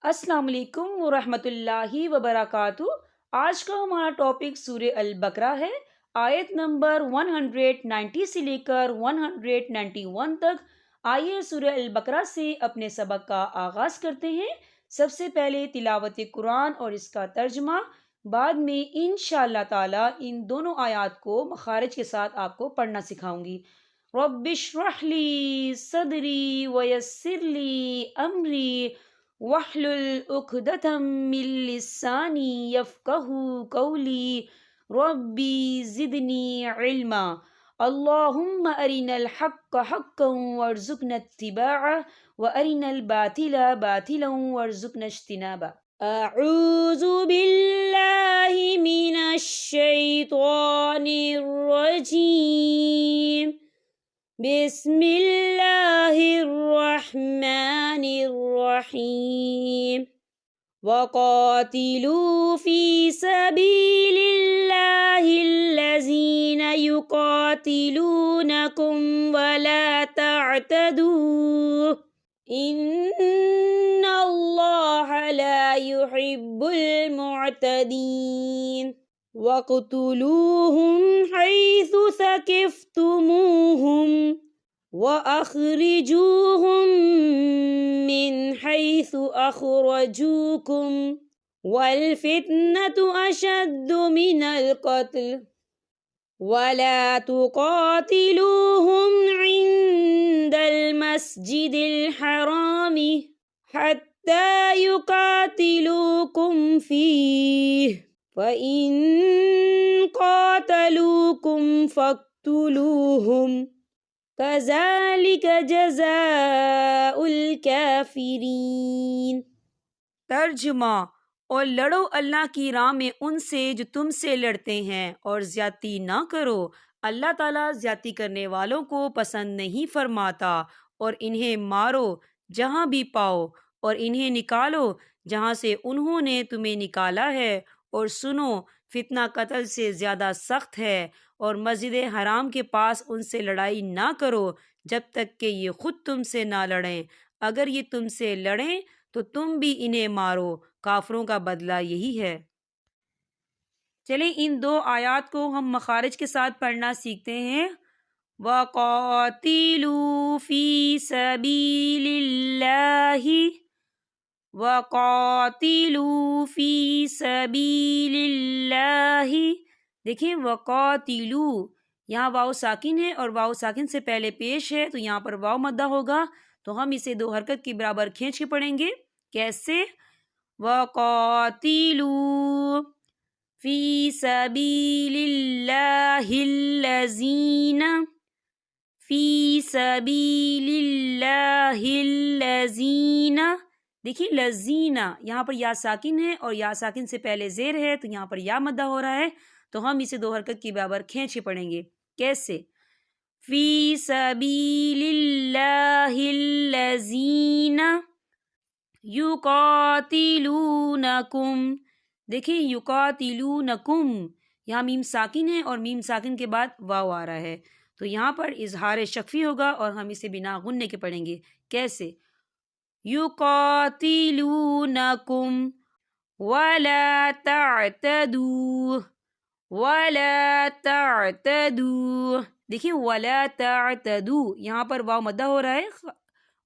السلام علیکم ورحمۃ اللہ وبرکاتہ۔ آج کا ہمارا ٹاپک سورہ البقرہ ہے۔ آیت نمبر 190 سے لے کر 191 تک۔ آئیے سورہ البقرہ سے اپنے سبق کا آغاز کرتے ہیں۔ سب سے پہلے تلاوت قرآن اور اس کا ترجمہ، بعد میں انشاءاللہ تعالی ان دونوں آیات کو مخارج کے ساتھ آپ کو پڑھنا سکھاؤں گی۔ رب اشرح لی صدری ویسر لی امری واحلل عقدة من لسانی یفقہوا قولی ربی زدنی علما۔ اللہم ارنا الحق حقا وارزقنا اتباعہ وارنا الباطل باطلا وارزقنا اجتنابہ۔ اعوذ باللہ من الشیطان الرجیم، بسم اللہ الرحمن الرحیم۔ وقاتلوا فی سبیل اللہ الذین یقاتلونکم ولا تعتدوا ان اللہ لا يحب المعتدین۔ وَاقْتُلُوهُمْ حَيْثُ ثَقِفْتُمُوهُمْ وَأَخْرِجُوهُمْ مِنْ حَيْثُ أَخْرَجُوكُمْ وَالْفِتْنَةُ أَشَدُّ مِنَ الْقَتْلِ وَلَا تُقَاتِلُوهُمْ عِنْدَ الْمَسْجِدِ الْحَرَامِ حَتَّى يُقَاتِلُوكُمْ فِيهِ فَإِن قَاتَلُوكُمْ فَاقْتُلُوهُمْ كَذَلِكَ جَزَاءُ الْكَافِرِينَ۔ ترجمہ: اور لڑو اللہ کی راہ میں ان سے جو تم سے لڑتے ہیں، اور زیادتی نہ کرو، اللہ تعالیٰ زیادتی کرنے والوں کو پسند نہیں فرماتا۔ اور انہیں مارو جہاں بھی پاؤ، اور انہیں نکالو جہاں سے انہوں نے تمہیں نکالا ہے، اور سنو، فتنہ قتل سے زیادہ سخت ہے۔ اور مسجد حرام کے پاس ان سے لڑائی نہ کرو جب تک کہ یہ خود تم سے نہ لڑیں۔ اگر یہ تم سے لڑیں تو تم بھی انہیں مارو، کافروں کا بدلہ یہی ہے۔ چلیں ان دو آیات کو ہم مخارج کے ساتھ پڑھنا سیکھتے ہیں۔ وَقَاتِلُوا فِي سَبِيلِ اللَّهِ، وَقَاتِلُوا فِي سَبِيلِ اللَّهِ۔ دیکھیں وَقَاتِلُوا، یہاں واو ساکن ہے اور واو ساکن سے پہلے پیش ہے، تو یہاں پر واو مدہ ہوگا، تو ہم اسے دو حرکت کے برابر کھینچ کے پڑھیں گے۔ کیسے؟ وَقَاتِلُوا فِي سَبِيلِ اللَّهِ الَّذِينَ، فِي سَبِيلِ اللَّهِ الَّذِينَ۔ دیکھیں لذینہ، یہاں پر یا ساکن ہے اور یا ساکن سے پہلے زیر ہے، تو یہاں پر یا مدہ ہو رہا ہے، تو ہم اسے دو حرکت کی برابر کھینچ کے پڑھیں گے۔ کیسے؟ فی سبیل اللہ الذین یقاتلونکم۔ دیکھیں یقاتلونکم، یہاں میم ساکن ہے اور میم ساکن کے بعد واو آ رہا ہے، تو یہاں پر اظہار شفوی ہوگا اور ہم اسے بنا غننے کے پڑھیں گے۔ کیسے؟ یقاتلونکم ولا تعتدوا، ولا تعتدوا۔ دیکھیں ولا تعتدوا، یہاں پر واو مدہ ہو رہا ہے،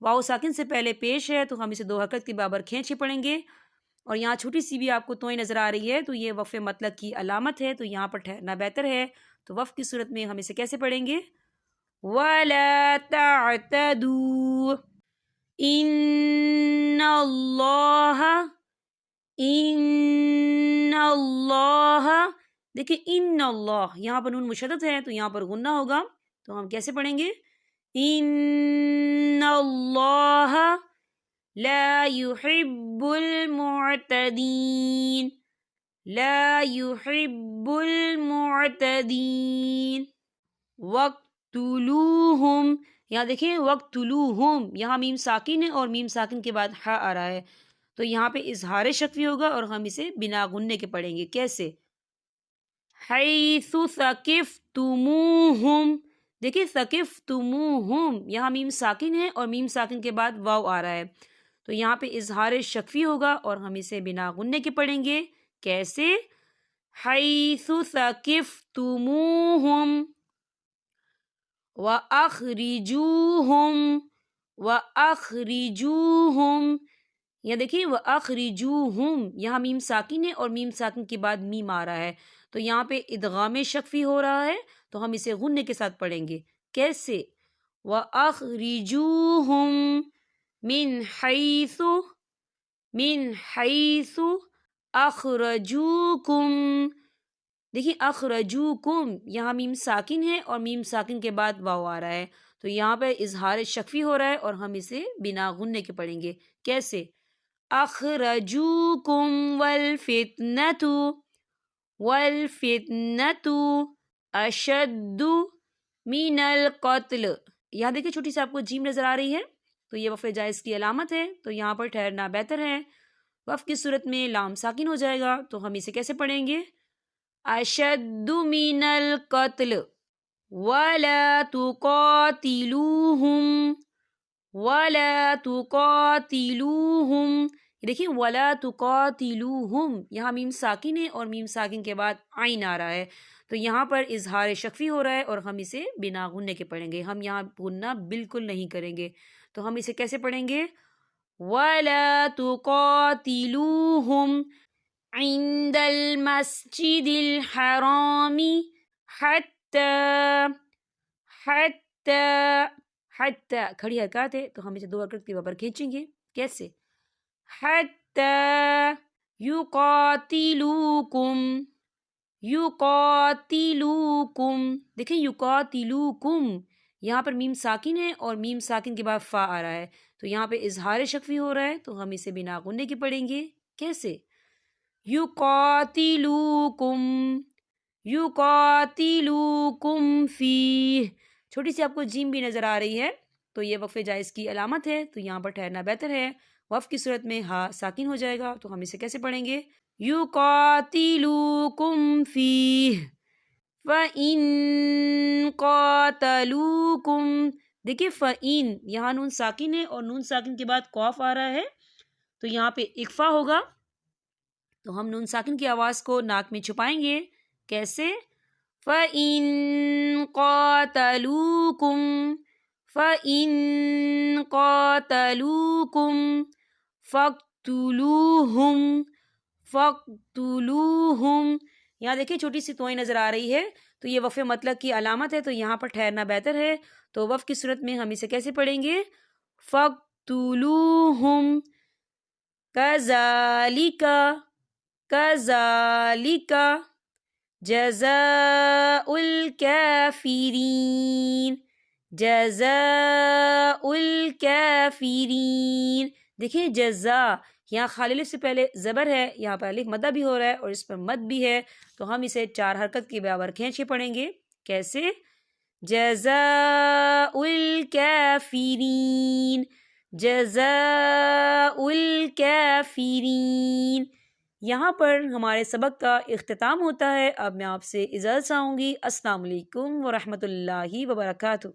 واو ساکن سے پہلے پیش ہے، تو ہم اسے دو حرکت کے برابر کھینچ کے پڑھیں گے۔ اور یہاں چھوٹی سی بھی آپ کو توئیں نظر آ رہی ہے، تو یہ وقف مطلق کی علامت ہے، تو یہاں پر ٹھہرنا بہتر ہے، تو وقف کی صورت میں ہم اسے کیسے پڑھیں گے؟ وَلَا تَعْتَدُوا إِنَّ اللَّهَ۔ دیکھیں ان اللہ، یہاں پر نون مشدد ہے تو یہاں پر غنہ ہوگا، تو ہم کیسے پڑھیں گے؟ ان اللہ لا يحب المعتدین، لا يحب المعتدین۔ وَاقْتُلُوهُمْ، یہاں دیکھیں وَاقْتُلُوهُمْ، یہاں میم ساکن ہے اور میم ساکن کے بعد ہا آ رہا ہے، تو یہاں پہ اظہار شفوی ہوگا اور ہم اسے بنا غننے کے پڑھیں گے۔ کیسے؟ حَيْثُ ثَقِفْتُمُوهُمْ۔ دیکھیں ثَقِفْتُمُوهُمْ، یہاں میم ساکن ہے اور میم ساکن کے بعد واو آ رہا ہے، تو یہاں پہ اظہار شفوی ہوگا اور ہم اسے بنا غنّے کے پڑھیں گے. کیسے؟ حیث ثقفتموہم وَأَخْرِجُوهُمْ وَأَخْرِجُوهُمْ. یہاں دیکھیے وَأَخْرِجُوهُمْ، یہاں میم ساکن ہے اور میم ساکن کے بعد میم آ رہا ہے، تو یہاں پہ ادغام شفوی ہو رہا ہے، تو ہم اسے غنّے کے ساتھ پڑھیں گے. کیسے؟ وَأَخْرِجُوهُمْ مِنْ حَيْثُ أَخْرَجُوكُمْ. دیکھیے اخرجوکم، یہاں میم ساکن ہے اور میم ساکن کے بعد واو آ رہا ہے، تو یہاں پہ اظہار شفوی ہو رہا ہے اور ہم اسے بنا غنّے کے پڑھیں گے. کیسے؟ اخرجوکم والفتنة اشد من القتل. یہاں دیکھیں چھوٹی سی آپ کو جیم نظر آ رہی ہے، تو یہ وقف جائز کی علامت ہے، تو یہاں پر ٹھہرنا بہتر ہے. وقف کی صورت میں لام ساکن ہو جائے گا، تو ہم اسے کیسے پڑھیں گے؟ اشد من القتل ولا تقاتلوہم. دیکھیں ولا تقاتلوہم، یہاں میم ساکن ہے اور میم ساکن کے بعد عین آ رہا ہے، تو یہاں پر اظہار شفوی ہو رہا ہے اور ہم اسے بنا غنّے کے پڑھیں گے. ہم یہاں غنّہ بالکل نہیں کریں گے، تو ہم اسے کیسے پڑھیں گے؟ ولا تقاتلوہم عند المسجد الحرام حتی کھڑی حرکات ہے، تو ہم اسے 2 حرکت کے برابر کھینچیں گے. کیسے؟ حتی یقاتلوکم. دیکھیں یقاتلوکم، یہاں پر میم ساکن ہے اور میم ساکن کے بعد فا آ رہا ہے، تو یہاں پہ اظہار شفوی ہو رہا ہے، تو ہم اسے بنا غنّے کے پڑھیں گے. کیسے؟ یقاتلوکم فیہ. چھوٹی سی آپ کو جیم بھی نظر آ رہی ہے، تو یہ وقف جائز کی علامت ہے، تو یہاں پر ٹھہرنا بہتر ہے. وقف کی صورت میں ہا ساکن ہو جائے گا، تو ہم اسے کیسے پڑھیں گے؟ یقاتلوکم فیہ فَإِن قَاتَلُوكُمْ. دیکھیے فَإِن، یہاں نون ساکن ہے اور نون ساکن کے بعد قاف آ رہا ہے، تو یہاں پہ اکفا ہوگا، تو ہم نون ساکن کی آواز کو ناک میں چھپائیں گے. کیسے؟ فَإِن قَاتَلُوكُمْ فَاقْتُلُوهُمْ. یہاں دیکھیں چھوٹی سی توئیں نظر آ رہی ہے، تو یہ وقف مطلق کی علامت ہے، تو یہاں پر ٹھہرنا بہتر ہے. تو وقف کی صورت میں ہم اسے کیسے پڑھیں گے؟ فَاقْتُلُوهُمْ كَذَلِكَ جَزَاءُ الْكَافِرِينَ. دیکھیں جزا، یہاں خالی الف سے پہلے زبر ہے، یہاں پر الف مدہ بھی ہو رہا ہے اور اس پر مد بھی ہے، تو ہم اسے 4 حرکت کے برابر کھینچ کے پڑھیں گے. کیسے؟ جزاء الکافرین. یہاں پر ہمارے سبق کا اختتام ہوتا ہے. اب میں آپ سے اجازت چاہوں گی. السلام علیکم ورحمۃ اللہ وبرکاتہ.